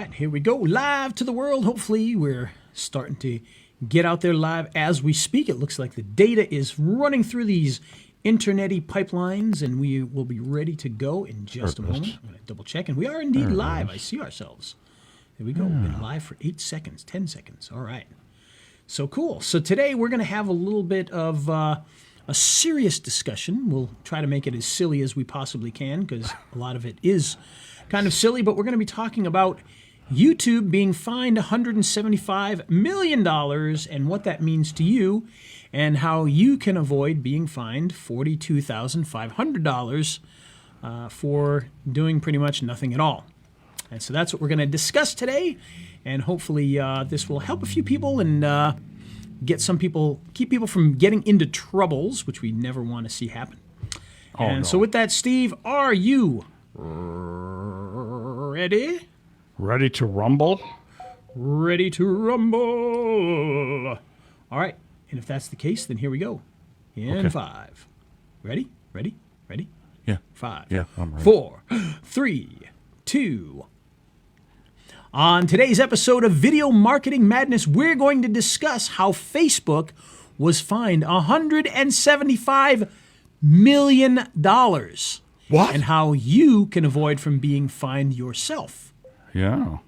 right, here we go, live to the world. Hopefully we're starting to get out there live as we speak. It looks like the data is running through these internet-y pipelines, and we will be ready to go in just a moment. I'm going to double check, and we are indeed live. I see ourselves. There we go. We've been live for 8 seconds, 10 seconds. All right. So cool. So today we're going to have a little bit of a serious discussion. We'll try to make it as silly as we possibly can because a lot of it is kind of silly, but we're going to be talking about YouTube being fined $175 million and what that means to you and how you can avoid being fined $42,500 for doing pretty much nothing at all. And so that's what we're going to discuss today, and hopefully this will help a few people and get some people, keep people from getting into troubles, which we never want to see happen. So with that, Steve, are you ready? Ready to rumble? Ready to rumble. All right. And if that's the case, then here we go. In 5. Ready? Ready? Ready? Yeah. 5. Yeah, I'm ready. 4, 3, 2. On today's episode of Video Marketing Madness, we're going to discuss how Facebook was fined $175 million. What? And how you can avoid from being fined yourself. Yeah.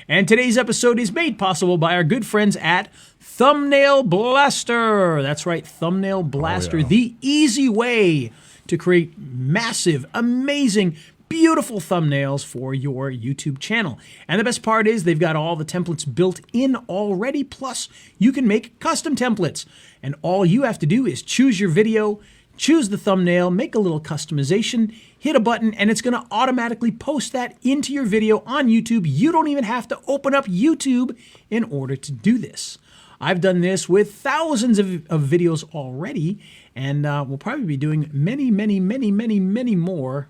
And today's episode is made possible by our good friends at Thumbnail Blaster. That's right, Thumbnail Blaster, the easy way to create massive, amazing, beautiful thumbnails for your YouTube channel. And the best part is they've got all the templates built in already, plus you can make custom templates. And all you have to do is choose your video, choose the thumbnail, make a little customization, hit a button, and it's going to automatically post that into your video on YouTube. You don't even have to open up YouTube in order to do this. I've done this with thousands of videos already, and we'll probably be doing many, many, many, many, many more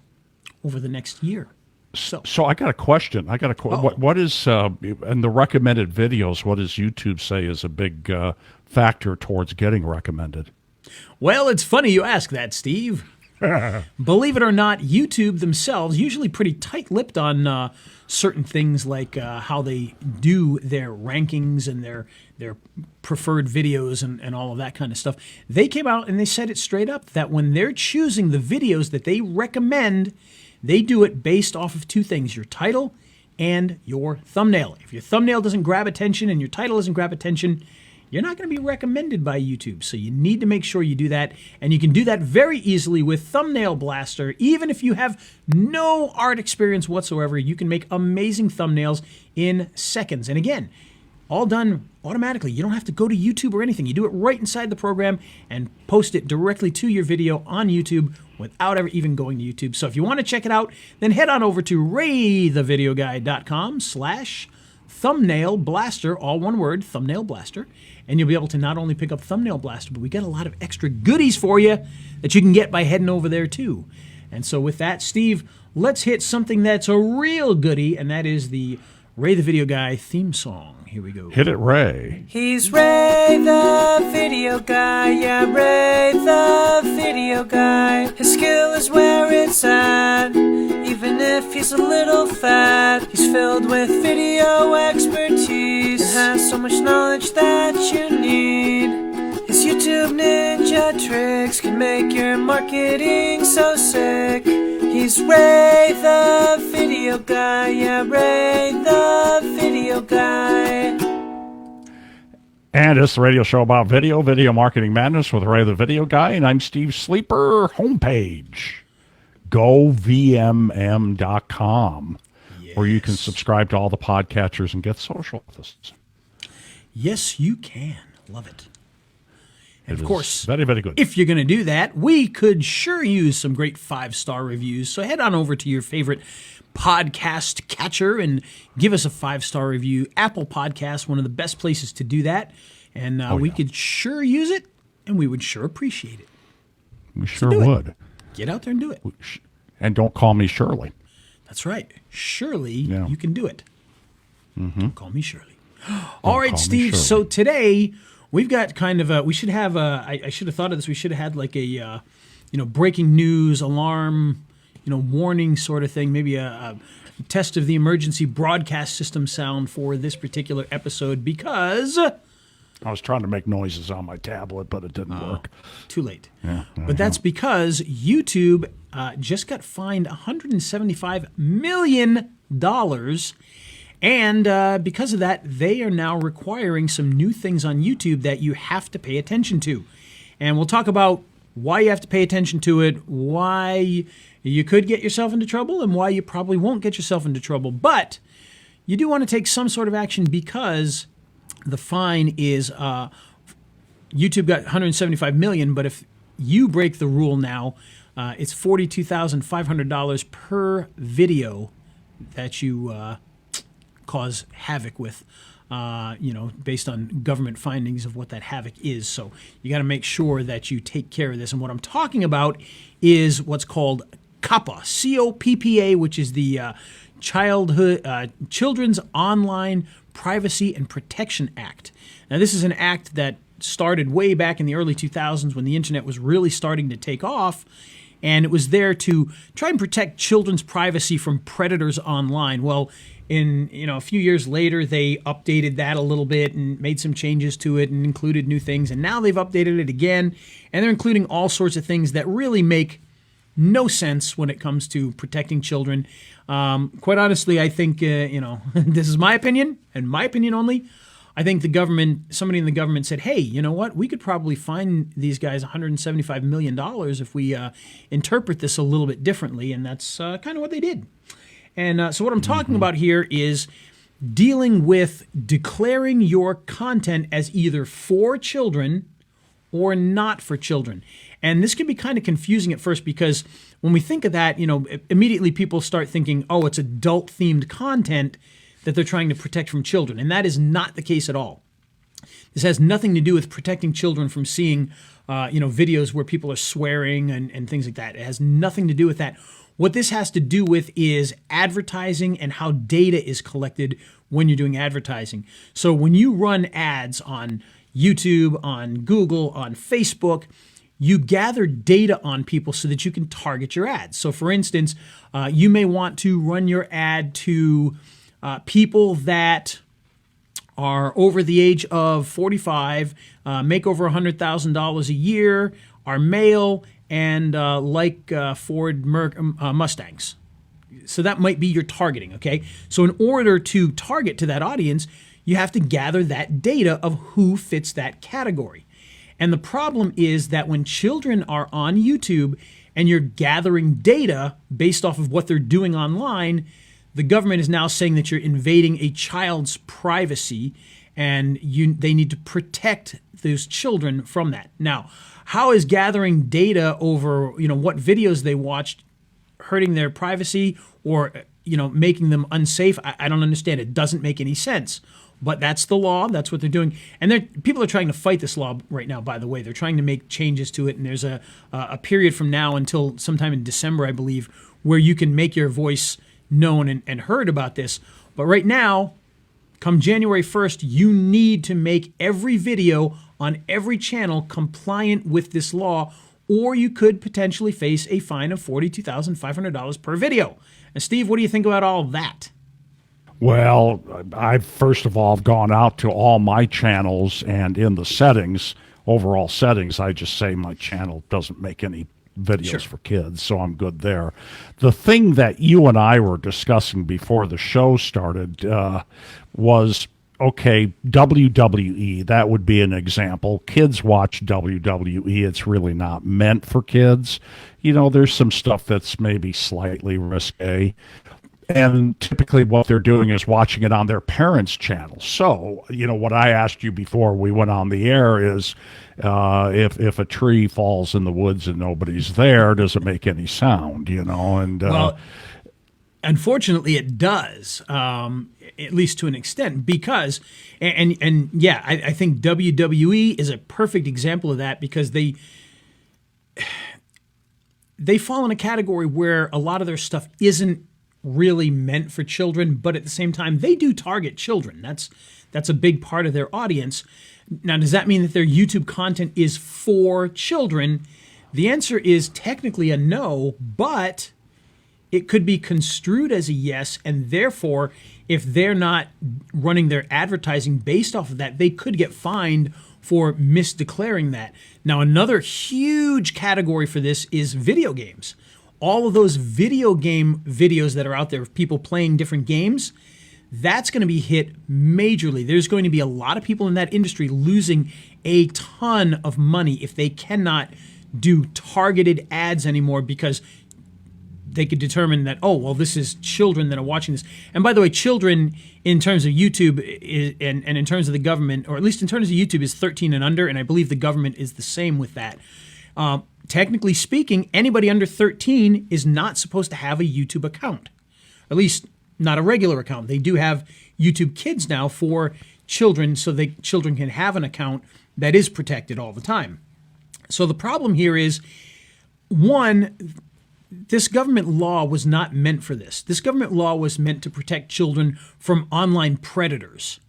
over the next year. So I got a question. What is, in the recommended videos, what does YouTube say is a big factor towards getting recommended? Well, it's funny you ask that, Steve. Believe it or not, YouTube themselves, usually pretty tight-lipped on certain things like how they do their rankings and their preferred videos and all of that kind of stuff. They came out and they said it straight up that when they're choosing the videos that they recommend, they do it based off of two things, your title and your thumbnail. If your thumbnail doesn't grab attention and your title doesn't grab attention, you're not going to be recommended by YouTube. So you need to make sure you do that. And you can do that very easily with Thumbnail Blaster. Even if you have no art experience whatsoever, you can make amazing thumbnails in seconds. And again, all done automatically. You don't have to go to YouTube or anything. You do it right inside the program and post it directly to your video on YouTube without ever even going to YouTube. So if you want to check it out, then head on over to raythevideoguy.com/Thumbnail Blaster, all one word, Thumbnail Blaster, and you'll be able to not only pick up Thumbnail Blaster, but we got a lot of extra goodies for you that you can get by heading over there too. And so with that, Steve, let's hit something that's a real goodie, and that is the Ray the Video Guy theme song. Here we go. Hit it, Ray. He's Ray the Video Guy, yeah, Ray the Video Guy. His skill is where it's at, even if he's a little fat. He's filled with video expertise and has so much knowledge that you need. His YouTube ninja tricks can make your marketing so sick. He's Ray the Video Guy, yeah, Ray the Video Guy. And it's the radio show about video marketing madness with Ray the Video Guy, and I'm Steve Sleeper. Homepage, govmm.com, where you can subscribe to all the podcatchers and get social with us. Yes, you can. Love it. And It of course, very, very good. if you're going to do that, we could sure use some great 5-star reviews. So head on over to your favorite podcast catcher and give us a 5-star review. Apple Podcasts, one of the best places to do that. And we could sure use it, and we would sure appreciate it. We sure would. Get out there and do it. And don't call me Shirley. That's right. Surely you can do it. Don't call me Shirley. All Don't right, call me Steve. Shirley. So today we've got kind of we should have I should have thought of this. We should have had like a breaking news alarm, warning sort of thing, maybe a test of the emergency broadcast system sound for this particular episode because I was trying to make noises on my tablet, but it didn't work. Too late. Yeah, but that's because YouTube just got fined $175 million. And because of that, they are now requiring some new things on YouTube that you have to pay attention to. And we'll talk about why you have to pay attention to it, why you could get yourself into trouble, and why you probably won't get yourself into trouble. But you do want to take some sort of action because the fine is YouTube got $175 million, but if you break the rule now, it's $42,500 per video that you cause havoc with, based on government findings of what that havoc is. So you got to make sure that you take care of this. And what I'm talking about is what's called COPPA, COPPA, which is the Children's Online Privacy and Protection Act. Now, this is an act that started way back in the early 2000s when the internet was really starting to take off. And it was there to try and protect children's privacy from predators online. Well, a few years later, they updated that a little bit and made some changes to it and included new things. And now they've updated it again, and they're including all sorts of things that really make no sense when it comes to protecting children. Quite honestly, I think, this is my opinion, and my opinion only. I think somebody in the government said, hey, you know what? We could probably fine these guys $175 million if we interpret this a little bit differently. And that's kind of what they did. And so what I'm talking about here is dealing with declaring your content as either for children or not for children. And this can be kind of confusing at first because when we think of that, immediately people start thinking, oh, it's adult-themed content that they're trying to protect from children. And that is not the case at all. This has nothing to do with protecting children from seeing, videos where people are swearing and things like that. It has nothing to do with that. What this has to do with is advertising and how data is collected when you're doing advertising. So when you run ads on YouTube, on Google, on Facebook, you gather data on people so that you can target your ads. So for instance, you may want to run your ad to people that are over the age of 45, make over $100,000 a year, are male, and like Ford Mustangs. So that might be your targeting, okay? So in order to target to that audience, you have to gather that data of who fits that category. And the problem is that when children are on YouTube and you're gathering data based off of what they're doing online, the government is now saying that you're invading a child's privacy and they need to protect those children from that. Now, how is gathering data over, what videos they watched hurting their privacy or, making them unsafe? I don't understand. It doesn't make any sense. But that's the law. That's what they're doing. And people are trying to fight this law right now, by the way. They're trying to make changes to it. And there's a period from now until sometime in December, I believe, where you can make your voice known and heard about this. But right now, come January 1st, you need to make every video on every channel compliant with this law, or you could potentially face a fine of $42,500 per video. And Steve, what do you think about all of that? Well, I first of all have gone out to all my channels, and in the settings, overall settings, I just say my channel doesn't make any videos for kids, so I'm good there. The thing that you and I were discussing before the show started was, okay, WWE, that would be an example. Kids watch WWE. It's really not meant for kids. There's some stuff that's maybe slightly risque. And typically what they're doing is watching it on their parents' channel. So, what I asked you before we went on the air is if a tree falls in the woods and nobody's there, does it make any sound, And well, unfortunately, it does, at least to an extent, because, I think WWE is a perfect example of that because they fall in a category where a lot of their stuff isn't really meant for children, but at the same time, they do target children. That's a big part of their audience. Now, does that mean that their YouTube content is for children? The answer is technically a no, but it could be construed as a yes, and therefore, if they're not running their advertising based off of that, they could get fined for misdeclaring that. Now, another huge category for this is video games. All of those video game videos that are out there of people playing different games, that's going to be hit majorly. There's going to be a lot of people in that industry losing a ton of money if they cannot do targeted ads anymore, because they could determine that, oh, well, this is children that are watching this. And by the way, children in terms of YouTube and in terms of the government, or at least in terms of YouTube, is 13 and under, and I believe the government is the same with that. Technically speaking, anybody under 13 is not supposed to have a YouTube account, at least not a regular account. They do have YouTube Kids now for children, so children can have an account that is protected all the time. So the problem here is, one, this government law was not meant for this. This government law was meant to protect children from online predators.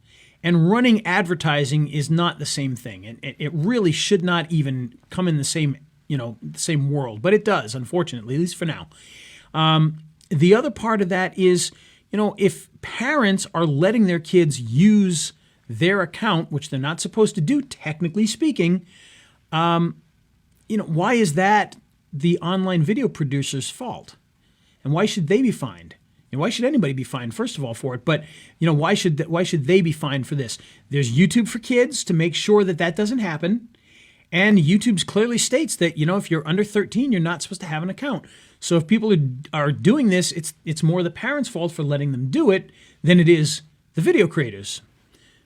And running advertising is not the same thing. And it really should not even come in the same world. But it does, unfortunately, at least for now. The other part of that is, if parents are letting their kids use their account, which they're not supposed to do, technically speaking, why is that the online video producer's fault? And why should they be fined? And why should anybody be fined, first of all, for it? But, why should they be fined for this? There's YouTube for Kids to make sure that doesn't happen. And YouTube clearly states that, if you're under 13, you're not supposed to have an account. So if people are doing this, it's more the parents' fault for letting them do it than it is the video creators.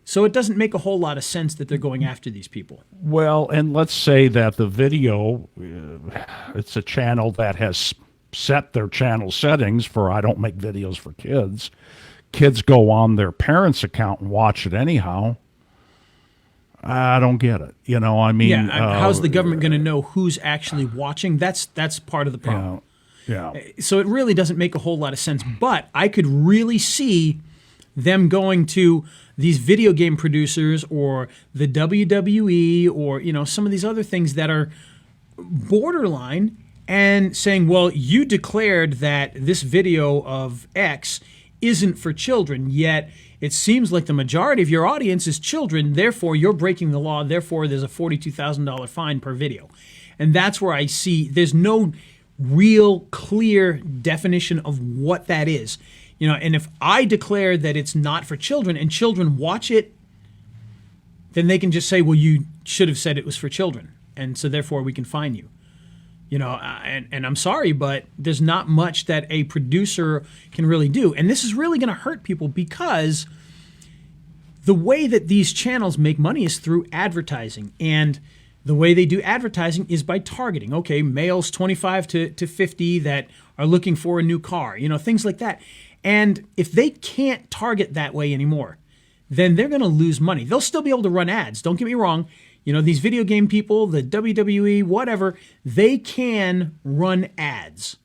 So it doesn't make a whole lot of sense that they're going after these people. Well, and let's say that the video, it's a channel that has set their channel settings for, I don't make videos for kids. Kids go on their parents' account and watch it anyhow. I don't get it. How's the government going to know who's actually watching? That's part of the problem. Yeah. So it really doesn't make a whole lot of sense. But I could really see them going to these video game producers or the WWE or, some of these other things that are borderline and saying, well, you declared that this video of X isn't for children, yet it seems like the majority of your audience is children, therefore you're breaking the law, therefore there's a $42,000 fine per video. And that's where I see there's no real clear definition of what that is. And if I declare that it's not for children and children watch it, then they can just say, well, you should have said it was for children, and so therefore we can fine you. And I'm sorry, but there's not much that a producer can really do. And this is really going to hurt people, because the way that these channels make money is through advertising. And the way they do advertising is by targeting. Okay, males 25 to 50 that are looking for a new car, things like that. And if they can't target that way anymore, then they're going to lose money. They'll still be able to run ads. Don't get me wrong. These video game people, the WWE, whatever, they can run ads,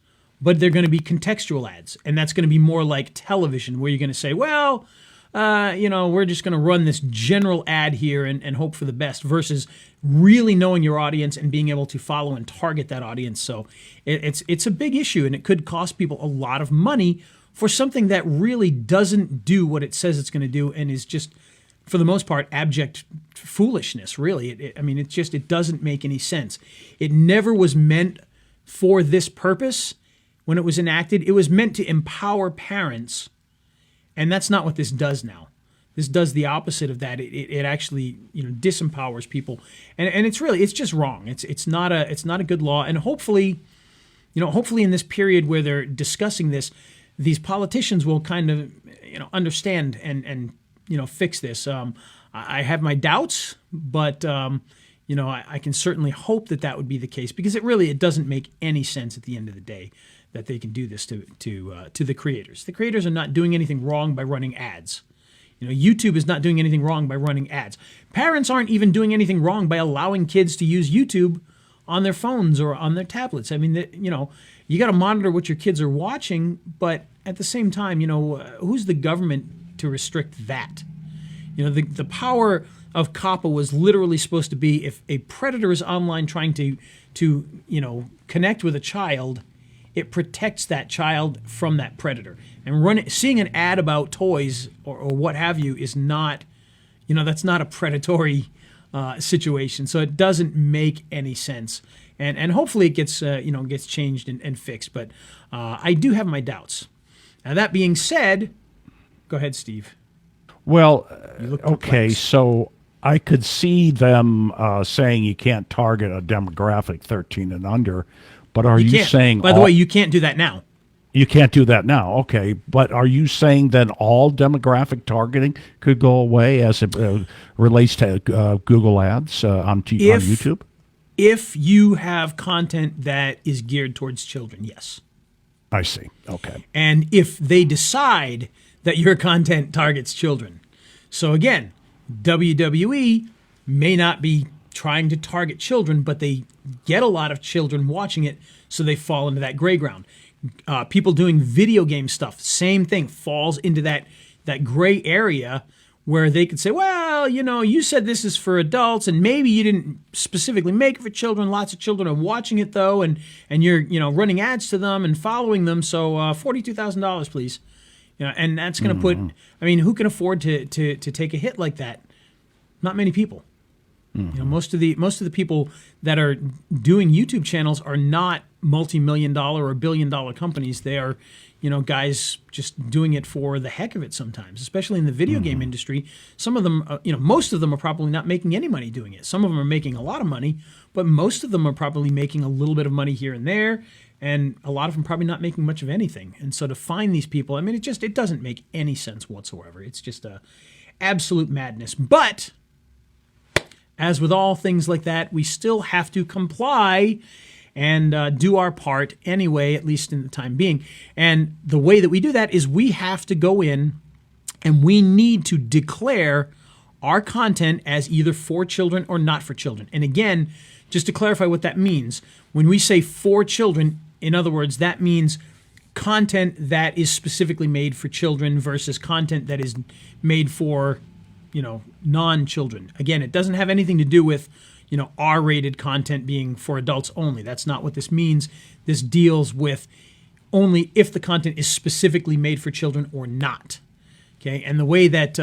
but they're going to be contextual ads. And that's going to be more like television, where you're going to say, well, we're just going to run this general ad here and hope for the best, versus really knowing your audience and being able to follow and target that audience. So it's a big issue, and it could cost people a lot of money for something that really doesn't do what it says it's going to do, and is just, for the most part, abject foolishness, really. It doesn't make any sense. It never was meant for this purpose when it was enacted. It was meant to empower parents, and that's not what this does now. This does the opposite of that. It actually, disempowers people, and it's just wrong. It's not a good law, and hopefully in this period where they're discussing this, these politicians will kind of, understand and fix this. I have my doubts, but I can certainly hope that would be the case, because it doesn't make any sense at the end of the day that they can do this to the creators. The creators are not doing anything wrong by running ads. YouTube is not doing anything wrong by running ads. Parents aren't even doing anything wrong by allowing kids to use YouTube on their phones or on their tablets. You got to monitor what your kids are watching, but at the same time, who's the government to restrict that? The power of COPPA was literally supposed to be, if a predator is online trying to connect with a child, it protects that child from that predator. And seeing an ad about toys or what have you is not, that's not a predatory situation. So it doesn't make any sense. And hopefully it gets changed and fixed. But I do have my doubts. Now, that being said, go ahead, Steve. Well, You look okay, perplexed. so I could see them saying you can't target a demographic 13 and under, but are you can't. saying... By the way, you can't do that now. You can't do that now, okay. But are you saying then all demographic targeting could go away as it relates to Google Ads on YouTube? If you have content that is geared towards children, yes. I see, okay. And if they decide that your content targets children. So again, WWE may not be trying to target children, but they get a lot of children watching it, so they fall into that gray ground. People doing video game stuff, same thing, falls into that gray area where they could say, well, you said this is for adults, and maybe you didn't specifically make it for children. Lots of children are watching it, though, and you're running ads to them and following them, so $42,000, please. And that's going to put, who can afford to take a hit like that? Not many people. Most of the people that are doing YouTube channels are not multi-million-dollar or billion-dollar companies. They are, guys just doing it for the heck of it sometimes, especially in the video game industry. Some of them, most of them are probably not making any money doing it. Some of them are making a lot of money, but most of them are probably making a little bit of money here and there, and a lot of them probably not making much of anything. And so to find these people, it doesn't make any sense whatsoever. It's just a absolute madness. But as with all things like that, we still have to comply and do our part anyway, at least in the time being. And the way that we do that is we have to go in and we need to declare our content as either for children or not for children. And again, just to clarify what that means, when we say for children, in other words, that means content that is specifically made for children versus content that is made for non-children. Again, it doesn't have anything to do with, R-rated content being for adults only. That's not what this means. This deals with only if the content is specifically made for children or not. Okay, and the way that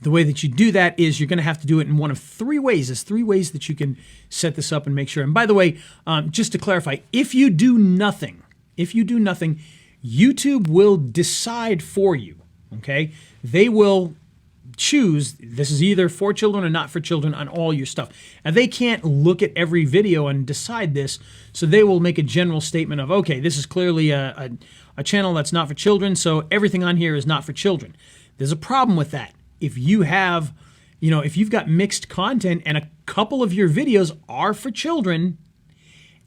you do that is you're going to have to do it in one of three ways. There's three ways that you can set this up and make sure. And by the way, just to clarify, if you do nothing, YouTube will decide for you. Okay, they will choose this is either for children or not for children on all your stuff. And they can't look at every video and decide this, so they will make a general statement of, okay, this is clearly a channel that's not for children, so everything on here is not for children. There's a problem with that. If you have, if you've got mixed content and a couple of your videos are for children,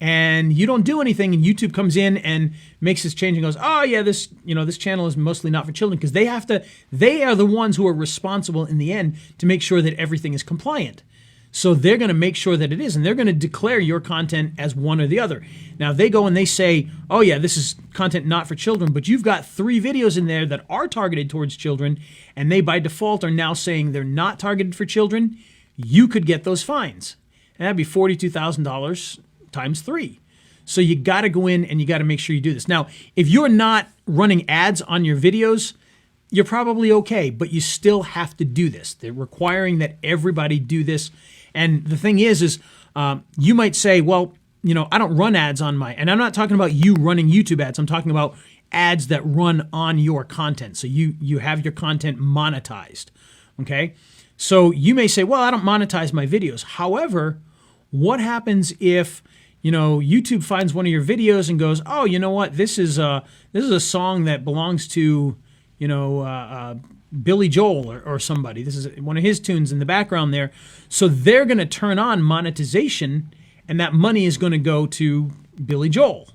and you don't do anything, and YouTube comes in and makes this change and goes, oh yeah, this channel is mostly not for children, because they are the ones who are responsible in the end to make sure that everything is compliant. So they're going to make sure that it is, and they're going to declare your content as one or the other. Now, if they go and they say, oh yeah, this is content not for children, but you've got 3 videos in there that are targeted towards children, and they by default are now saying they're not targeted for children, you could get those fines. And that'd be $42,000 times 3. So you got to go in and you got to make sure you do this. Now, if you're not running ads on your videos, you're probably okay, but you still have to do this. They're requiring that everybody do this. And the thing is you might say, well, I don't run ads on and I'm not talking about you running YouTube ads. I'm talking about ads that run on your content. So you have your content monetized, okay? So you may say, well, I don't monetize my videos. However, what happens if YouTube finds one of your videos and goes, oh, you know what? This is a song that belongs to, Billy Joel or somebody. This is one of his tunes in the background there. So they're going to turn on monetization, and that money is going to go to Billy Joel.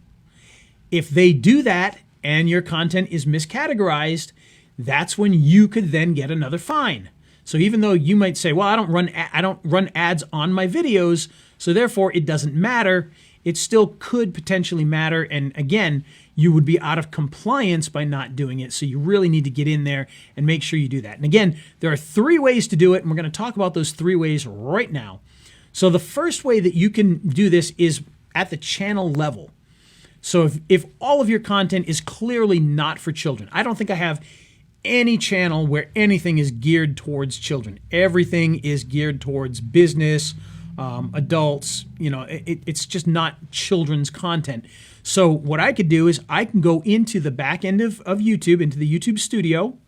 If they do that and your content is miscategorized, that's when you could then get another fine. So even though you might say, well, I don't run ads on my videos, so therefore it doesn't matter, it still could potentially matter. And again, you would be out of compliance by not doing it. So you really need to get in there and make sure you do that. And again, there are 3 ways to do it, and we're going to talk about those 3 ways right now. So the first way that you can do this is at the channel level. So if all of your content is clearly not for children, I don't think I have any channel where anything is geared towards children. Everything is geared towards business, adults. It's just not children's content. So what I could do is I can go into the back end of YouTube, into the YouTube studio,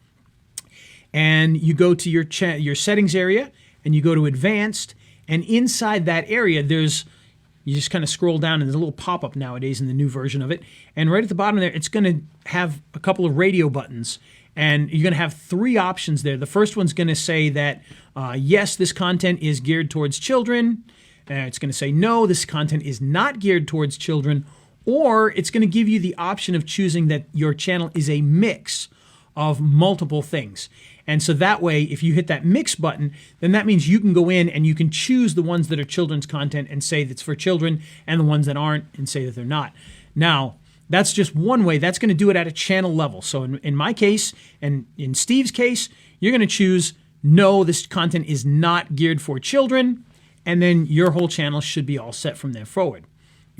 and you go to your settings area, and you go to advanced, and inside that area you just kind of scroll down, and there's a little pop-up nowadays in the new version of it, and right at the bottom there, it's going to have a couple of radio buttons, and you're going to have 3 options there. The first one's going to say that, yes, this content is geared towards children. It's going to say, no, this content is not geared towards children. Or it's going to give you the option of choosing that your channel is a mix of multiple things. And so that way, if you hit that mix button, then that means you can go in and you can choose the ones that are children's content and say that's for children, and the ones that aren't and say that they're not. Now, that's just one way. That's going to do it at a channel level. So in my case, and in Steve's case, you're going to choose, no, this content is not geared for children, and then your whole channel should be all set from there forward.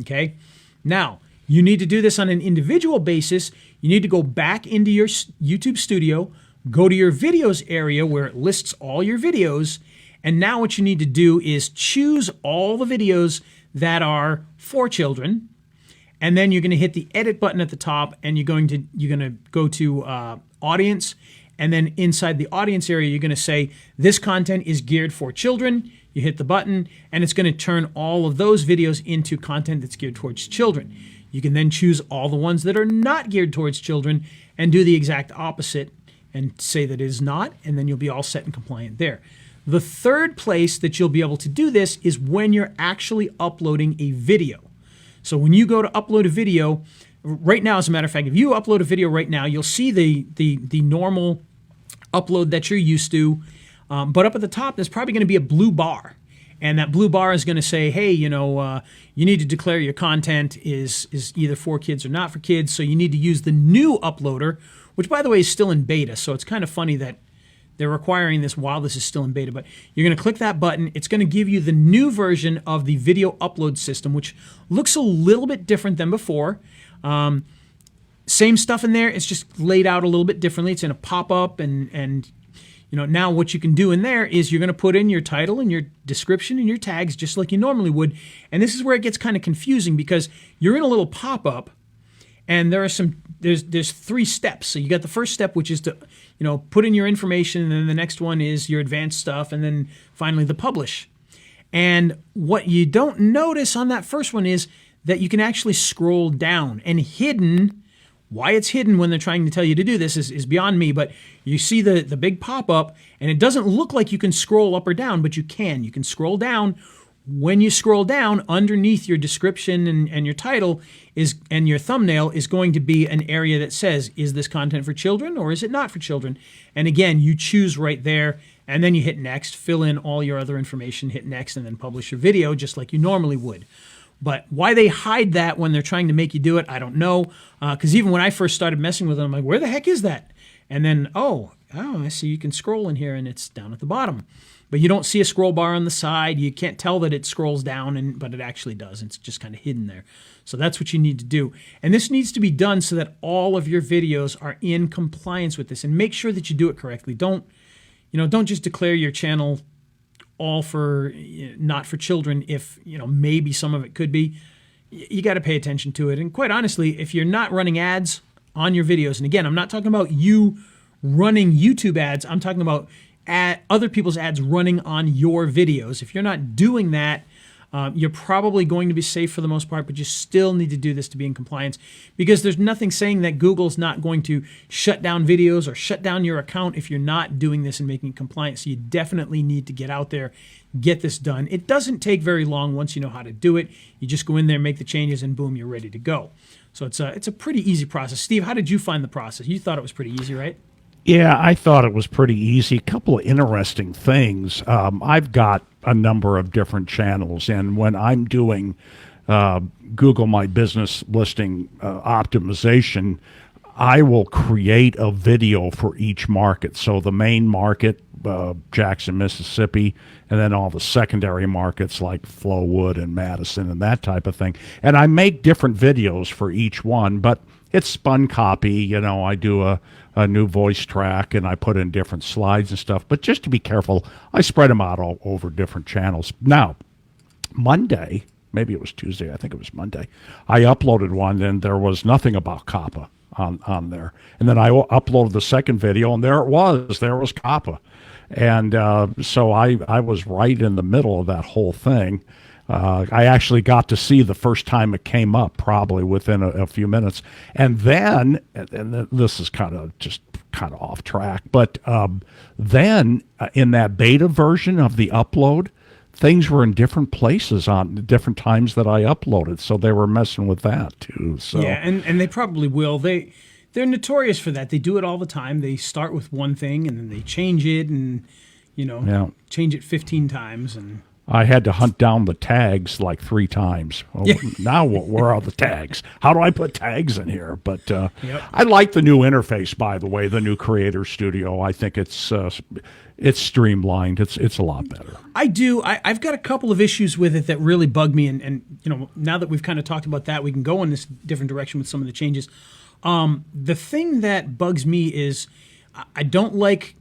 Okay? Now, you need to do this on an individual basis. You need to go back into your YouTube studio, go to your videos area where it lists all your videos, and now what you need to do is choose all the videos that are for children, and then you're going to hit the edit button at the top, and you're going to go to audience, and then inside the audience area, you're going to say this content is geared for children. You hit the button, and it's going to turn all of those videos into content that's geared towards children. You can then choose all the ones that are not geared towards children and do the exact opposite and say that it is not, and then you'll be all set and compliant there. The third place that you'll be able to do this is when you're actually uploading a video. So when you go to upload a video, right now, as a matter of fact, if you upload a video right now, you'll see the normal upload that you're used to, but up at the top, there's probably going to be a blue bar. And that blue bar is going to say, hey, you need to declare your content is either for kids or not for kids. So you need to use the new uploader, which, by the way, is still in beta. So it's kind of funny that they're requiring this while this is still in beta. But you're going to click that button. It's going to give you the new version of the video upload system, which looks a little bit different than before. Same stuff in there. It's just laid out a little bit differently. It's in a pop-up, and now what you can do in there is you're going to put in your title and your description and your tags just like you normally would. And this is where it gets kind of confusing because you're in a little pop-up, and there's 3 steps. So you got the first step, which is to put in your information, and then the next one is your advanced stuff, and then finally the publish. And what you don't notice on that first one is that you can actually scroll down, and hidden. Why it's hidden when they're trying to tell you to do this is beyond me, but you see the big pop-up, and it doesn't look like you can scroll up or down, but you can. You can scroll down. When you scroll down, underneath your description and your title and your thumbnail is going to be an area that says, is this content for children or is it not for children? And again, you choose right there, and then you hit next, fill in all your other information, hit next, and then publish your video just like you normally would. But why they hide that when they're trying to make you do it, I don't know. Because even when I first started messing with it, I'm like, where the heck is that? And then, oh, I see you can scroll in here, and it's down at the bottom. But you don't see a scroll bar on the side. You can't tell that it scrolls down, but it actually does. It's just kind of hidden there. So that's what you need to do. And this needs to be done so that all of your videos are in compliance with this. And make sure that you do it correctly. Don't just declare your channel all for not for children if maybe some of it could be. You got to pay attention to it. And quite honestly, if you're not running ads on your videos, and again, I'm not talking about you running YouTube ads, I'm talking about other people's ads running on your videos. If you're not doing that, you're probably going to be safe for the most part, but you still need to do this to be in compliance, because there's nothing saying that Google's not going to shut down videos or shut down your account if you're not doing this and making it compliant. So you definitely need to get out there, get this done. It doesn't take very long once you know how to do it. You just go in there, make the changes, and boom, you're ready to go. So it's a pretty easy process. Steve, how did you find the process? You thought it was pretty easy, right? Yeah, I thought it was pretty easy. A couple of interesting things. I've got a number of different channels, and when I'm doing Google My Business listing optimization, I will create a video for each market. So the main market, Jackson, Mississippi, and then all the secondary markets like Flowood and Madison and that type of thing. And I make different videos for each one, but it's spun copy. You know, I do a new voice track and I put in different slides and stuff. But just to be careful, I spread them out all over different channels. Now, Monday, maybe it was Tuesday, I think it was Monday, I uploaded one and there was nothing about COPPA on there. And then I uploaded the second video and there was COPPA. And so I was right in the middle of that whole thing. I actually got to see the first time it came up, probably within a few minutes. And then, and this is kind of off track, but then in that beta version of the upload, things were in different places on different times that I uploaded, so they were messing with that too. So yeah, and they probably will. They're notorious for that. They do it all the time. They start with one thing and then they change it, and change it 15 times. And I had to hunt down the tags like 3 times. Oh, yeah. Now where are the tags? How do I put tags in here? But I like the new interface, by the way, the new Creator Studio. I think it's streamlined. It's a lot better. I do. I've got a couple of issues with it that really bug me, and now that we've kind of talked about that, we can go in this different direction with some of the changes. The thing that bugs me is I don't like.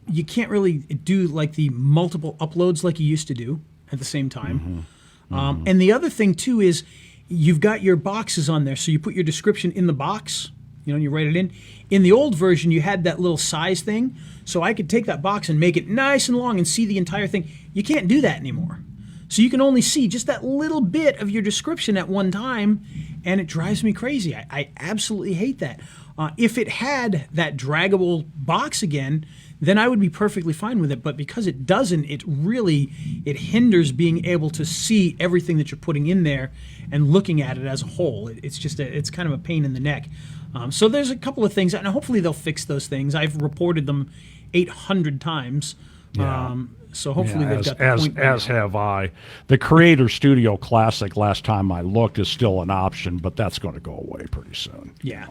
You can't really do like the multiple uploads like you used to do at the same time. And the other thing too is you've got your boxes on there, so you put your description in the box. And you write it in. In the old version, you had that little size thing, so I could take that box and make it nice and long and see the entire thing. You can't do that anymore. So you can only see just that little bit of your description at one time, and it drives me crazy. I absolutely hate that. If it had that draggable box again, then I would be perfectly fine with it. But because it doesn't, it hinders being able to see everything that you're putting in there and looking at it as a whole. It's kind of a pain in the neck. So there's a couple of things, and hopefully they'll fix those things. I've reported them 800 times. Yeah. So hopefully they've got the point. As have I. The Creator Studio Classic, last time I looked, is still an option, but that's going to go away pretty soon. Yeah.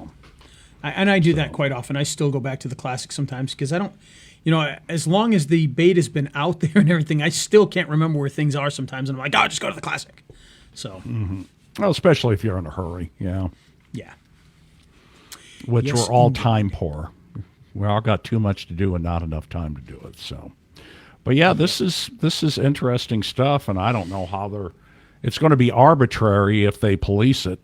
I do that quite often. I still go back to the Classic sometimes because I don't, as long as the beta's been out there and everything, I still can't remember where things are sometimes. And I'm like, just go to the Classic. So. Well, especially if you're in a hurry, yeah. Yeah. Which we're all time poor. We all got too much to do and not enough time to do it. So, but yeah, this is interesting stuff, and I don't know how it's going to be arbitrary if they police it.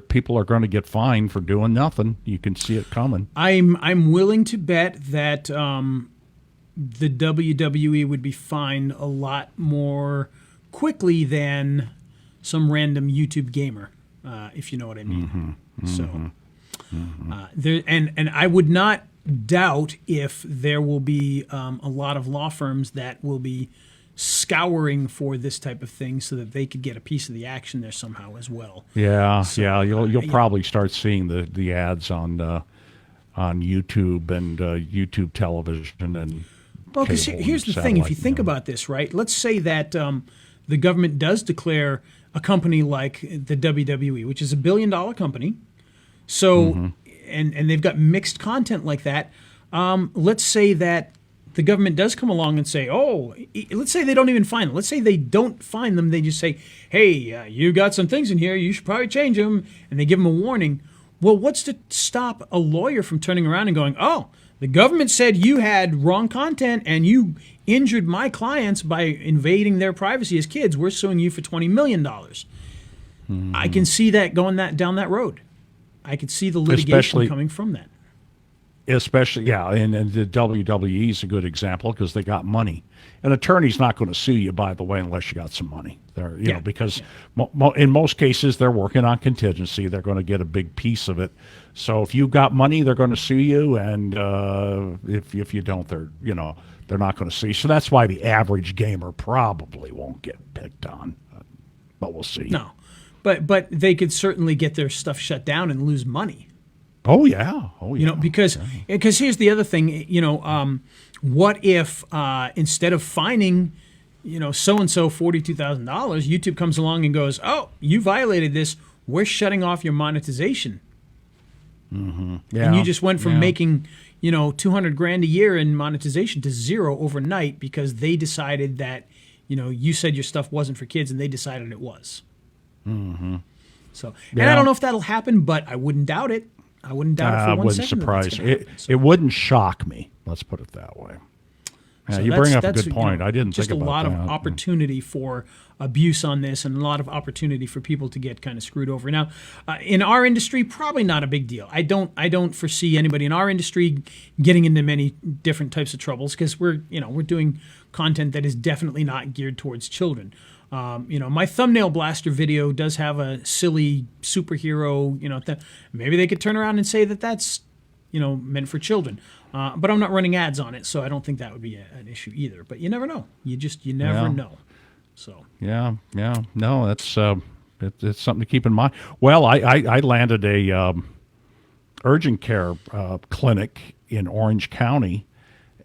People are going to get fined for doing nothing. You can see it coming. I'm willing to bet that the WWE would be fined a lot more quickly than some random YouTube gamer, if you know what I mean. So. And I would not doubt if there will be a lot of law firms that will be scouring for this type of thing so that they could get a piece of the action there somehow as well. Yeah, so, you'll probably start seeing the ads on YouTube and YouTube television and. Well, because here's the thing: if you think about this, right? Let's say that the government does declare a company like the WWE, which is $1 billion company. So, and they've got mixed content like that. Let's say that the government does come along and say, let's say they don't even find them. Let's say they don't find them. They just say, hey, you got some things in here. You should probably change them. And they give them a warning. Well, what's to stop a lawyer from turning around and going, the government said you had wrong content and you injured my clients by invading their privacy as kids. We're suing you for $20 million. I can see that going down that road. I could see the litigation coming from that. Especially, yeah, and the WWE is a good example because they got money. An attorney's not going to sue you, by the way, unless you got some money. Because in most cases they're working on contingency. They're going to get a big piece of it. So if you've got money, they're going to sue you, and if you don't, they're not going to sue you. So that's why the average gamer probably won't get picked on. But we'll see. No. But they could certainly get their stuff shut down and lose money. Oh yeah. Because here's the other thing. What if instead of fining, so and so $42,000, YouTube comes along and goes, you violated this. We're shutting off your monetization. Yeah. And you just went from making $200 grand a year in monetization to zero overnight because they decided that, you said your stuff wasn't for kids and they decided it was. Mm-hmm. So, and I don't know if that'll happen, but I wouldn't doubt it. I wouldn't doubt it for 1 second. Wouldn't surprise me. It wouldn't shock me. Let's put it that way. Yeah, so you bring up a good point. I didn't think about that. Just a lot of opportunity for abuse on this, and a lot of opportunity for people to get kind of screwed over. Now, in our industry, probably not a big deal. I don't foresee anybody in our industry getting into many different types of troubles because we're doing content that is definitely not geared towards children. My thumbnail blaster video does have a silly superhero. Maybe they could turn around and say that that's meant for children. But I'm not running ads on it, so I don't think that would be an issue either. But you never know. You never know. So no, that's it's something to keep in mind. Well, I landed a urgent care clinic in Orange County.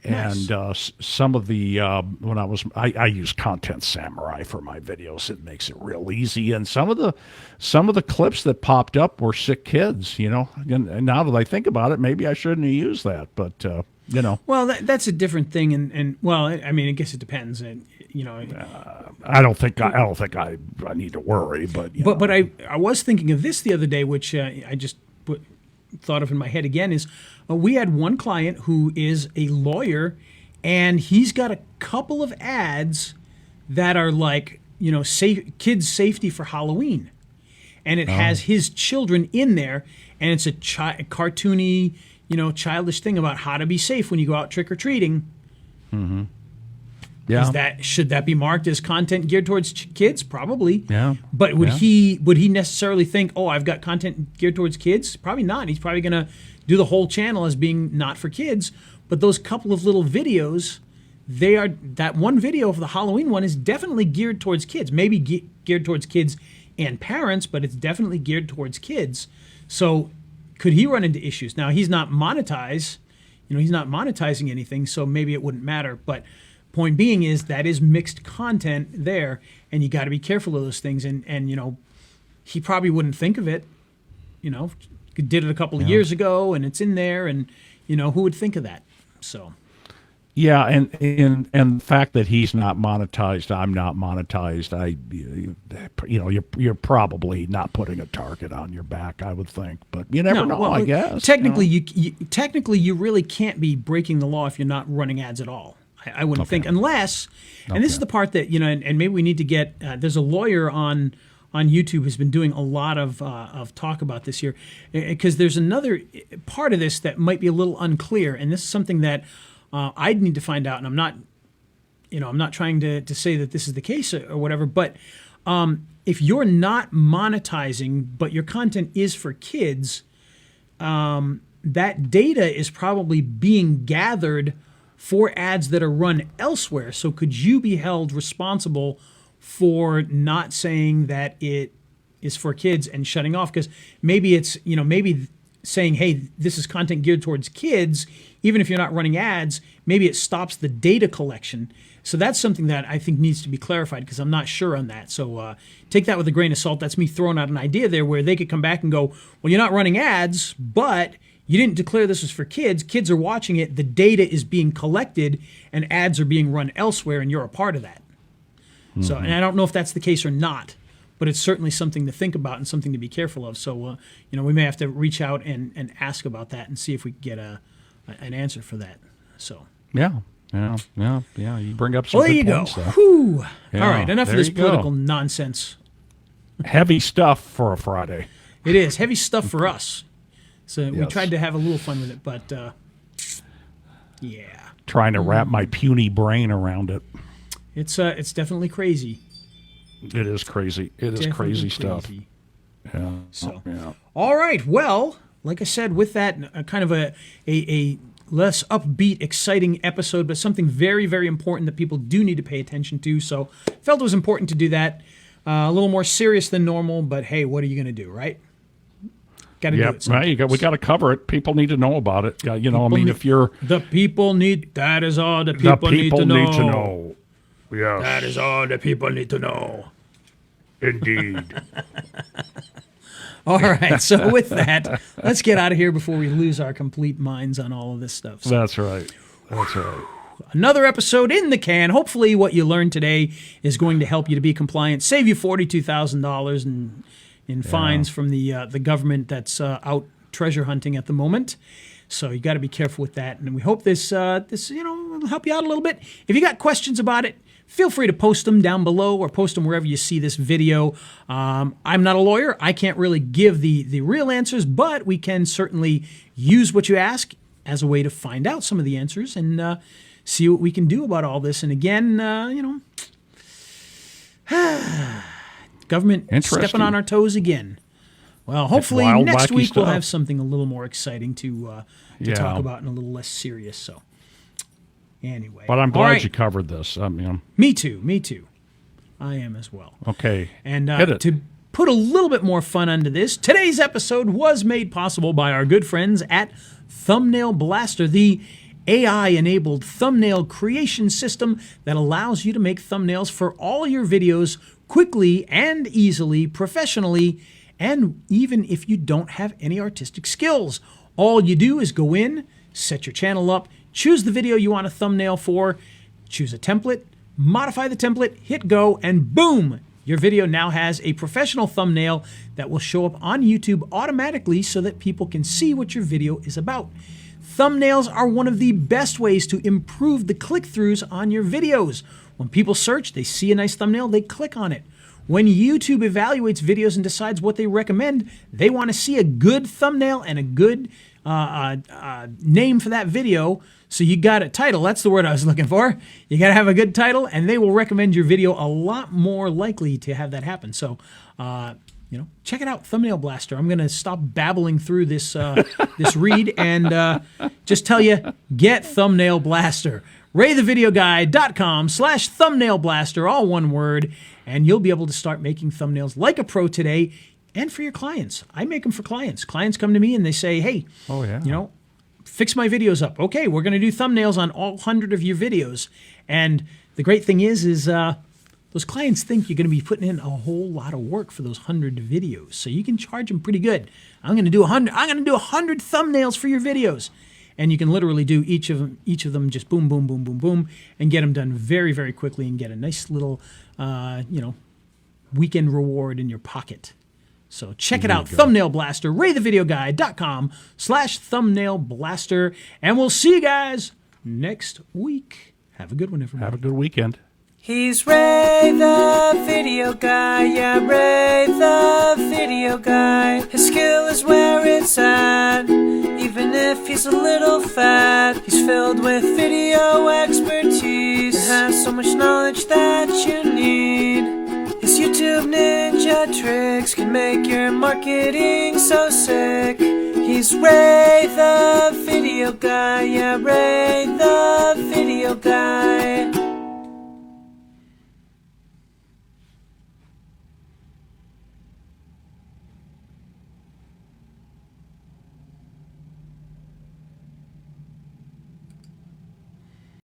Nice. And some of the when I use Content Samurai for my videos. It makes it real easy. And some of the clips that popped up were sick kids. And now that I think about it, maybe I shouldn't have used that. But Well, that's a different thing. And well, I mean, I guess it depends. And I don't think I need to worry. But but I was thinking of this the other day, which I just thought of in my head again is we had one client who is a lawyer and he's got a couple of ads that are like kids safety for Halloween, and it has his children in there, and it's a cartoony childish thing about how to be safe when you go out trick-or-treating. Mm-hmm. Yeah. Should that be marked as content geared towards kids? Probably. Yeah. But would he necessarily think, oh, I've got content geared towards kids? Probably not. He's probably going to do the whole channel as being not for kids. But those couple of little videos, that one video for the Halloween one is definitely geared towards kids. Maybe geared towards kids and parents, but it's definitely geared towards kids. So could he run into issues? Now, he's not monetized. He's not monetizing anything, so maybe it wouldn't matter. But point being is that is mixed content there, and you got to be careful of those things. And he probably wouldn't think of it. Did it a couple of years ago, and it's in there, and who would think of that? So. Yeah, and the fact that he's not monetized, I'm not monetized. You're probably not putting a target on your back, I would think, but you never know. Well, I guess technically, you really can't be breaking the law if you're not running ads at all. I wouldn't think, unless, and this is the part that and maybe we need to get. There's a lawyer on YouTube who's been doing a lot of talk about this here, because there's another part of this that might be a little unclear, and this is something that I'd need to find out. And I'm not trying to say that this is the case or whatever, but if you're not monetizing but your content is for kids, that data is probably being gathered for ads that are run elsewhere. So could you be held responsible for not saying that it is for kids and shutting off? Because maybe it's, maybe saying, hey, this is content geared towards kids, even if you're not running ads, maybe it stops the data collection. So that's something that I think needs to be clarified, because I'm not sure on that. So take that with a grain of salt. That's me throwing out an idea there where they could come back and go, well, you're not running ads, but you didn't declare this was for kids. Kids are watching it. The data is being collected and ads are being run elsewhere, and you're a part of that. Mm-hmm. So, and I don't know if that's the case or not, but it's certainly something to think about and something to be careful of. So, we may have to reach out and ask about that and see if we can get an answer for that. So. Yeah. You bring up some good points there. Whew. Yeah, all right, enough of this political nonsense. Heavy stuff for a Friday. It is heavy stuff for us. So we tried to have a little fun with it, but yeah. Trying to wrap my puny brain around it. It's definitely crazy. It is crazy. It is crazy stuff. Yeah. So, all right. Well, like I said, with that, kind of a less upbeat, exciting episode, but something very, very important that people do need to pay attention to. So, felt it was important to do that. A little more serious than normal, but hey, what are you going to do, right? Got to do it. Right. We got to cover it. People need to know about it. If you're the people need. That is all the people need to know. Need to know. Yes. That is all the people need to know. Indeed. All right. So with that, let's get out of here before we lose our complete minds on all of this stuff. So That's right. That's right. another episode in the can. Hopefully what you learned today is going to help you to be compliant, save you $42,000 in fines from the government that's out treasure hunting at the moment. So you got to be careful with that. And we hope this will help you out a little bit. If you got questions about it, feel free to post them down below or post them wherever you see this video. I'm not a lawyer. I can't really give the real answers, but we can certainly use what you ask as a way to find out some of the answers and see what we can do about all this. And again, government stepping on our toes again. Well, hopefully Wild, next wacky week we'll stuff. have something a little more exciting to talk about and a little less serious. So anyway. But I'm All glad right. you covered this. Me too. I am as well. Okay. And Hit it. to put a little bit more fun into this, today's episode was made possible by our good friends at Thumbnail Blaster, the AI-enabled thumbnail creation system that allows you to make thumbnails for all your videos quickly and easily, professionally, and even if you don't have any artistic skills. All you do is go in, set your channel up, choose the video you want a thumbnail for, choose a template, modify the template, hit go, and boom! Your video now has a professional thumbnail that will show up on YouTube automatically so that people can see what your video is about. Thumbnails are one of the best ways to improve the click-throughs on your videos. When people search, they see a nice thumbnail, they click on it. When YouTube evaluates videos and decides what they recommend, they want to see a good thumbnail and a good name for that video. So you got a title. That's the word I was looking for. You got to have a good title, and they will recommend your video a lot more likely to have that happen. So, check it out, Thumbnail Blaster. I'm going to stop babbling through this this read and just tell you, get Thumbnail Blaster. RayTheVideoGuy.com/Thumbnail Blaster, all one word, and you'll be able to start making thumbnails like a pro today and for your clients. I make them for clients. Clients come to me and they say, hey, fix my videos up. Okay, we're going to do thumbnails on all 100 of your videos. And the great thing is those clients think you're going to be putting in a whole lot of work for those 100 videos. So you can charge them pretty good. I'm going to do 100 thumbnails for your videos. And you can literally do each of them just boom, boom, boom, boom, boom, and get them done very, very quickly and get a nice little, weekend reward in your pocket. So check it out, Thumbnail Blaster, RayTheVideoGuy.com/Thumbnail Blaster, and we'll see you guys next week. Have a good one, everybody. Have a good weekend. He's Ray the Video Guy, yeah, Ray the Video Guy. His skill is where it's at, even if he's a little fat. He's filled with video expertise and has so much knowledge that you need. His YouTube ninja tricks can make your marketing so sick. He's Ray the Video Guy, yeah, Ray the Video Guy.